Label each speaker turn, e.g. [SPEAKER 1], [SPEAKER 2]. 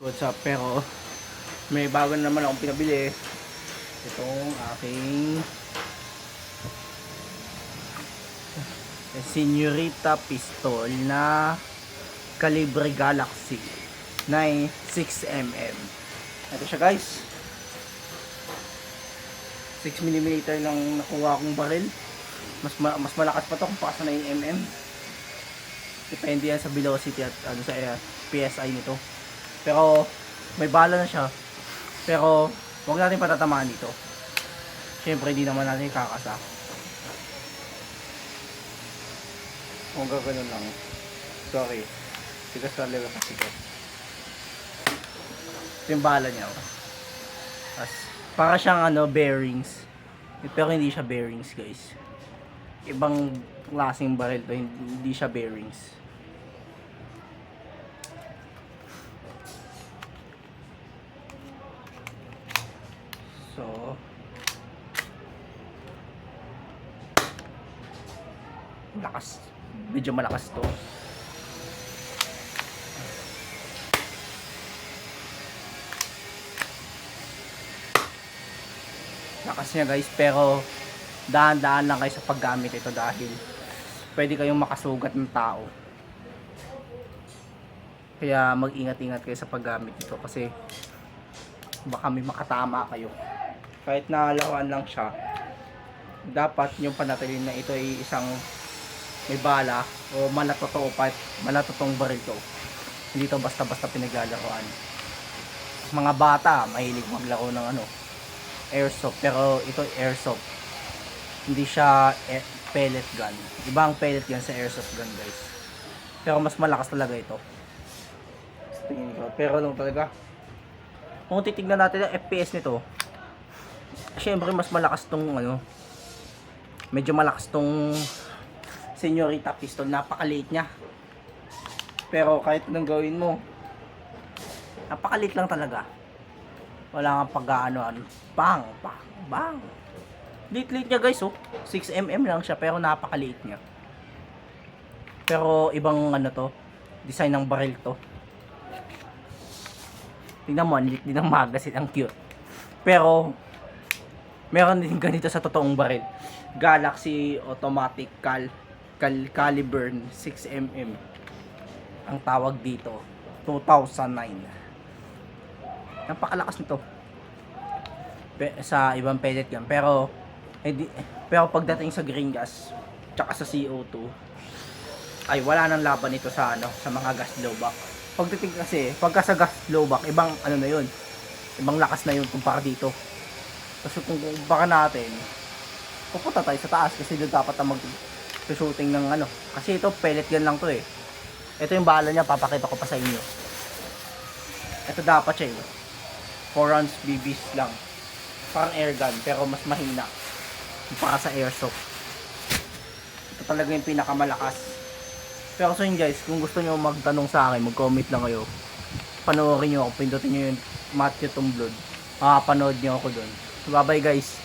[SPEAKER 1] What's up? Pero may bago na naman akong pinabili. Itong aking Senorita Pistol na Calibre Galaxy 6mm. Ito siya guys, 6mm lang nakuha akong baril. Mas malakas pa to kung pasa na yung mm. Depende yan sa velocity at ano sa PSI nito. Pero may bala na siya. Pero huwag natin patatamaan dito. Siyempre hindi naman natin kakasa. Kung gagawin lang. Sorry. Tigas talaga kasi ko. Ito yung bala niya. Para siyang bearings. Pero hindi siya bearings guys. Ibang klaseng baril to. Hindi siya bearings. So lakas, medyo malakas to. Lakas niya guys, pero dahan-dahan lang kayo sa paggamit ito dahil pwede kayong makasugat ng tao. Kaya mag-ingat-ingat kayo sa paggamit ito kasi baka may makatama kayo. Kahit na laruan lang siya, dapat yung panatilin na ito ay isang may bala o malatotong baril to. Hindi to basta-basta pinaglalaroan. Mga bata mahilig maglaro ng airsoft, pero ito airsoft, hindi siya pellet gun. Ibang pellet gun sa airsoft gun guys, pero mas malakas talaga ito sa tingin ko. Pero lang talaga kung titignan natin ang FPS nito, syempre mas malakas tong medyo malakas tong Senorita Pistol. Napakaliit niya, pero kahit anong gawin mo, napakaliit lang talaga. Wala kang pag-ano, bang, bang, bang. Liit niya guys, 6mm lang siya, pero napakaliit niya. Pero ibang to, design ng baril to. Tingnan mo, ang liit din ng magazine, ang cute. Pero meron din ganito sa totoong baril. Galaxy Automatic Caliber 6mm. Ang tawag dito, 2009. Napakalakas nito sa ibang pellet gun, pero pagdating sa green gas tsaka sa CO2 ay wala nang laban nito sa sa mga gas blowback. Pagdating kasi pagka sa gas blowback, ibang na yun, ibang lakas na yun kumpara dito. Kasi kung kumpara natin, pupunta tayo sa taas kasi doon dapat na mag-shooting ng kasi ito pellet gun lang to eh. Ito yung bala niya, papakita ko pa sa inyo. Ito dapat siya 4 rounds BBs lang. Parang air gun, pero mas mahina para sa airsoft. Ito talaga yung pinakamalakas. Pero so yun guys, kung gusto nyo magtanong sa akin, mag-comment lang kayo. Panoorin nyo ako, pindutin nyo yung Matthew Tumblod. Makapanood nyo ako dun. Bye bye guys.